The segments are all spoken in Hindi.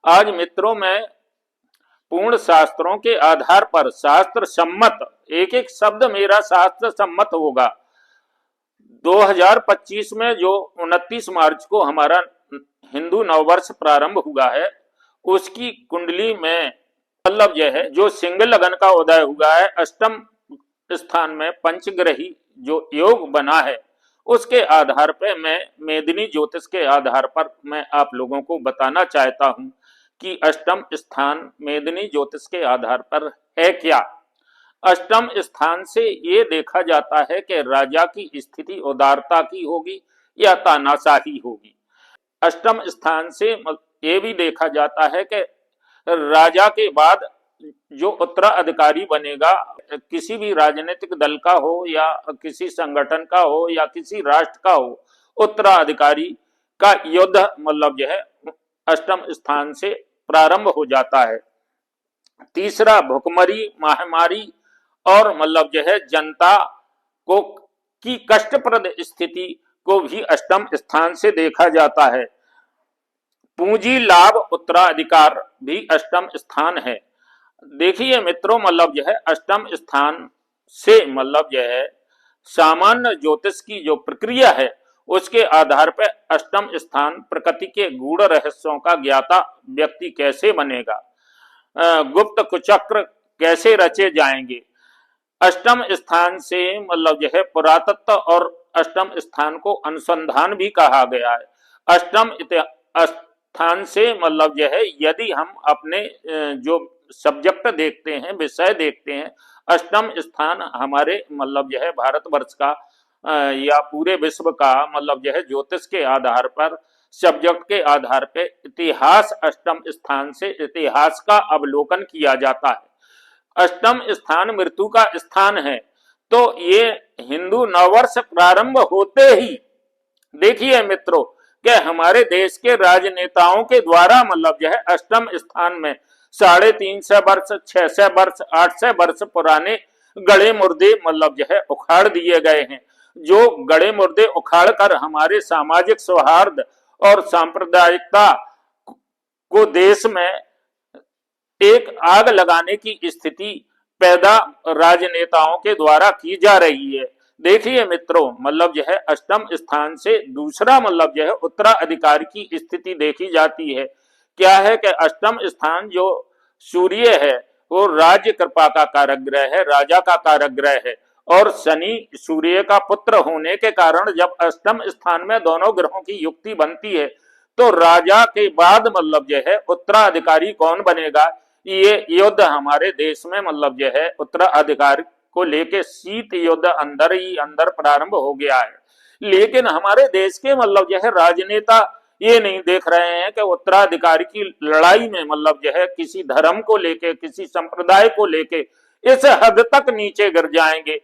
आज मित्रों मैं पूर्ण शास्त्रों के आधार पर शास्त्र सम्मत, एक एक शब्द मेरा शास्त्र सम्मत होगा। 2025 में जो 29 मार्च को हमारा हिंदू नववर्ष प्रारंभ हुआ है, उसकी कुंडली में मतलब यह है, जो सिंह लगन का उदय हुआ है, अष्टम स्थान में पंचग्रही जो योग बना है, उसके आधार पर मैं मेदिनी ज्योतिष के आधार पर मैं आप लोगों को बताना चाहता हूं कि अष्टम स्थान मेदिनी ज्योतिष के आधार पर है क्या। अष्टम स्थान से ये देखा जाता है कि राजा की स्थिति उदारता की होगी या तानाशाही होगी। अष्टम स्थान से ये भी देखा जाता है कि राजा के बाद जो उत्तराधिकारी बनेगा, किसी भी राजनीतिक दल का हो या किसी संगठन का हो या किसी राष्ट्र का हो, उत्तराधिकारी का युद्ध मतलब जो है अष्टम स्थान से प्रारंभ हो जाता है। तीसरा, भुखमरी, महामारी और मतलब जो है जनता को की कष्टप्रद स्थिति को भी अष्टम स्थान से देखा जाता है। पूंजी लाभ उत्तराधिकार भी अष्टम स्थान है। देखिए मित्रों, मतलब यह अष्टम स्थान से मतलब यह है सामान्य ज्योतिष की जो प्रक्रिया है, उसके आधार पर अष्टम स्थान प्रकृति के गूढ़ रहस्यों का ज्ञाता व्यक्ति कैसे बनेगा, गुप्त कुचक्र कैसे रचे जाएंगे। अष्टम स्थान से मतलब यह पुरातत्व और अष्टम स्थान को अनुसंधान भी कहा गया है। अष्टम स्थान से मतलब यह है, यदि हम अपने जो सब्जेक्ट देखते हैं, विषय देखते हैं, अष्टम स्थान हमारे मतलब यह भारतवर्ष का या पूरे विश्व का मतलब यह ज्योतिष के आधार पर, सब्जेक्ट के आधार पर इतिहास, अष्टम स्थान से इतिहास का अवलोकन किया जाता है। अष्टम स्थान मृत्यु का स्थान है, तो ये हिंदू नववर्ष प्रारंभ होते ही देखिए मित्रों कि हमारे देश के राजनेताओं के द्वारा मतलब यह अष्टम स्थान में 350 वर्ष, 600 वर्ष, 800 वर्ष पुराने गड़े मुर्दे मतलब जो है उखाड़ दिए गए हैं। जो गड़े मुर्दे उखाड़ कर हमारे सामाजिक सौहार्द और सांप्रदायिकता को देश में एक आग लगाने की स्थिति पैदा राजनेताओं के द्वारा की जा रही है। देखिए मित्रों, मतलब जो है अष्टम स्थान से दूसरा मतलब जो है उत्तराधिकारी की स्थिति देखी जाती है। क्या है कि अष्टम स्थान जो सूर्य है वो राज्य कृपा का कारक ग्रह है, राजा का कारक ग्रह है, और शनि सूर्य का पुत्र होने के कारण जब अष्टम स्थान में दोनों ग्रहों की युक्ति बनती है, तो राजा के बाद मतलब जो है उत्तराधिकारी कौन बनेगा, ये युद्ध हमारे देश में मतलब जो है उत्तराधिकारी को लेके शीत युद्ध अंदर ही अंदर प्रारंभ हो गया है। लेकिन हमारे देश के मतलब जो है राजनेता ये नहीं देख रहे हैं कि उत्तराधिकारी की लड़ाई में मतलब जो है किसी धर्म को लेके, किसी संप्रदाय को लेके इस हद तक नीचे गिर जाएंगे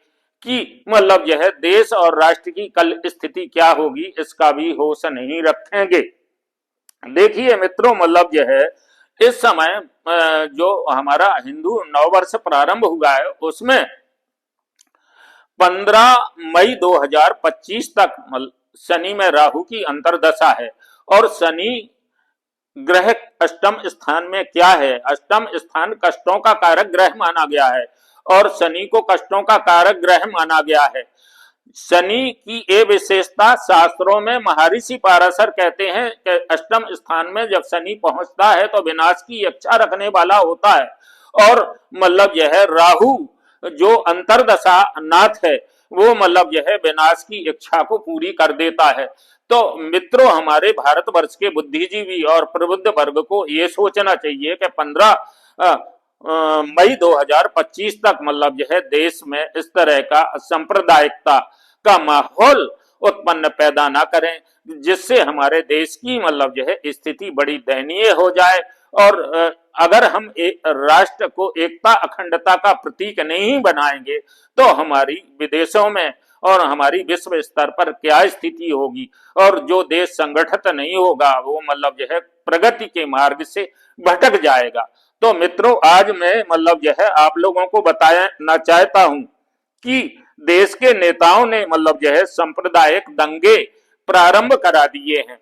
कि मतलब जो है देश और राष्ट्र की कल स्थिति क्या होगी, इसका भी होश नहीं रखेंगे। देखिए मित्रों, मतलब जो है इस समय जो हमारा हिंदू नववर्ष प्रारंभ हुआ है, उसमें 15 मई 2025 तक शनि में राहु की अंतर्दशा है। और शनि ग्रह अष्टम स्थान में क्या है, अष्टम स्थान कष्टों का कारक ग्रह माना गया है और शनि को कष्टों का कारक ग्रह माना गया है। शनि की ये विशेषता शास्त्रों में महर्षि पाराशर कहते हैं कि अष्टम स्थान में जब शनि पहुंचता है तो विनाश की इच्छा रखने वाला होता है, और मतलब यह राहु जो अंतर्दशा नाथ है वो मतलब यह विनाश की इच्छा को पूरी कर देता है। तो मित्रों, हमारे भारतवर्ष के बुद्धिजीवी और प्रबुद्ध वर्ग को ये सोचना चाहिए कि 15 मई 2025 तक मतलब यह देश में इस तरह का सांप्रदायिकता का माहौल उत्पन्न पैदा ना करें, जिससे हमारे देश की मतलब जो है स्थिति बड़ी दयनीय हो जाए। और अगर हम एक राष्ट्र को एकता अखंडता का प्रतीक नहीं बनाएंगे तो हमारी विदेशों में और हमारी विश्व स्तर पर क्या स्थिति होगी, और जो देश संगठित नहीं होगा वो मतलब जो है प्रगति के मार्ग से भटक जाएगा। तो मित्रों, आज मैं मतलब जो है आप लोगों को बताना चाहता हूं कि देश के नेताओं ने मतलब जो है सांप्रदायिक दंगे प्रारंभ करा दिए हैं।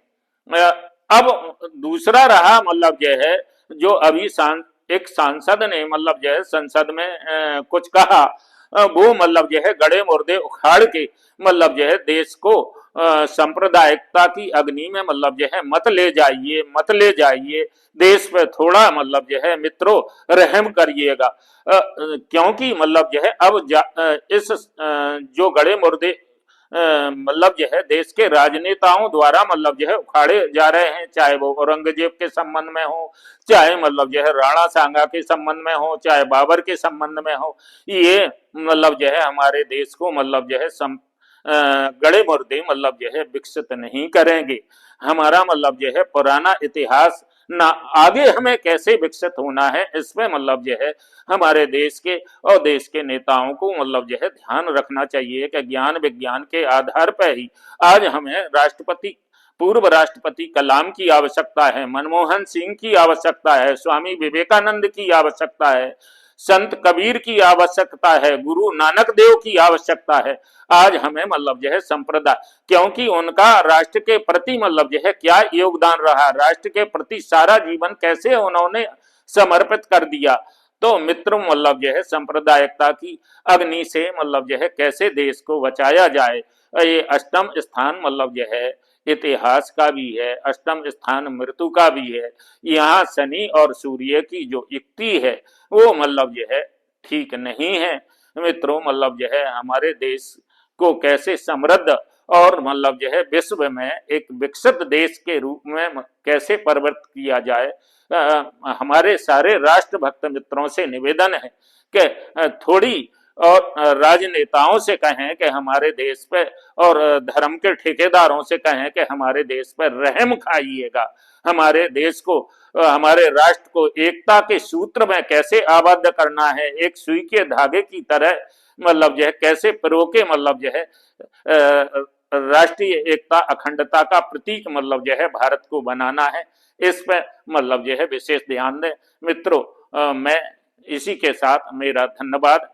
अब दूसरा रहा मतलब जो है, जो अभी एक सांसद ने मतलब जो है संसद में कुछ कहा, वो मतलब जो है गड़े मुर्दे उखाड़ के मतलब जो है देश को सांप्रदायिकता की अग्नि में मतलब जो है मत ले जाइए, मत ले जाइए, देश पे थोड़ा मतलब जो है मित्रों रहम करिएगा। क्योंकि मतलब जो है अब इस जो गड़े मुर्दे मतलब जो है देश के राजनेताओं द्वारा मतलब जो है उखाड़े जा रहे हैं, चाहे वो औरंगजेब के संबंध में हो, चाहे मतलब जो है राणा सांगा के संबंध में हो, चाहे बाबर के संबंध में हो, ये मतलब जो है हमारे देश को मतलब जो है गड़े मुर्दे मतलब जो है विकसित नहीं करेंगे। हमारा मतलब जो है पुराना इतिहास ना, आगे हमें कैसे विकसित होना है इसमें मतलब जो है हमारे देश के और देश के नेताओं को मतलब जो है ध्यान रखना चाहिए कि ज्ञान विज्ञान के आधार पर ही आज हमें राष्ट्रपति, पूर्व राष्ट्रपति कलाम की आवश्यकता है, मनमोहन सिंह की आवश्यकता है, स्वामी विवेकानंद की आवश्यकता है, संत कबीर की आवश्यकता है, गुरु नानक देव की आवश्यकता है। आज हमें मतलब जो है संप्रदाय, क्योंकि उनका राष्ट्र के प्रति मतलब जो है क्या योगदान रहा, राष्ट्र के प्रति सारा जीवन कैसे उन्होंने समर्पित कर दिया। तो मित्रों मतलब जो है सांप्रदायिकता की अग्नि से मतलब जो है कैसे देश को बचाया जाए, ये अष्टम स्थान मतलब जो है इतिहास का भी है, अष्टम स्थान मृत्यु का भी है। यहाँ शनि और सूर्य की जो युक्ति है वो मतलब जो है ठीक नहीं है। मित्रों मतलब जो है हमारे देश को कैसे समृद्ध और मतलब जो है विश्व में एक विकसित देश के रूप में कैसे परिवर्तित किया जाए, हमारे सारे राष्ट्रभक्त मित्रों से निवेदन है कि थोड़ी और राजनेताओं से कहें कि हमारे देश पे, और धर्म के ठेकेदारों से कहें कि हमारे देश पर रहम खाइएगा, हमारे देश को, हमारे राष्ट्र को एकता के सूत्र में कैसे आबद्ध करना है, एक सुई के धागे की तरह मतलब जो है कैसे पिरोके मतलब जो है राष्ट्रीय एकता अखंडता का प्रतीक मतलब जो है भारत को बनाना है। इस पे मतलब जो है विशेष ध्यान दें मित्रों। मैं इसी के साथ मेरा धन्यवाद।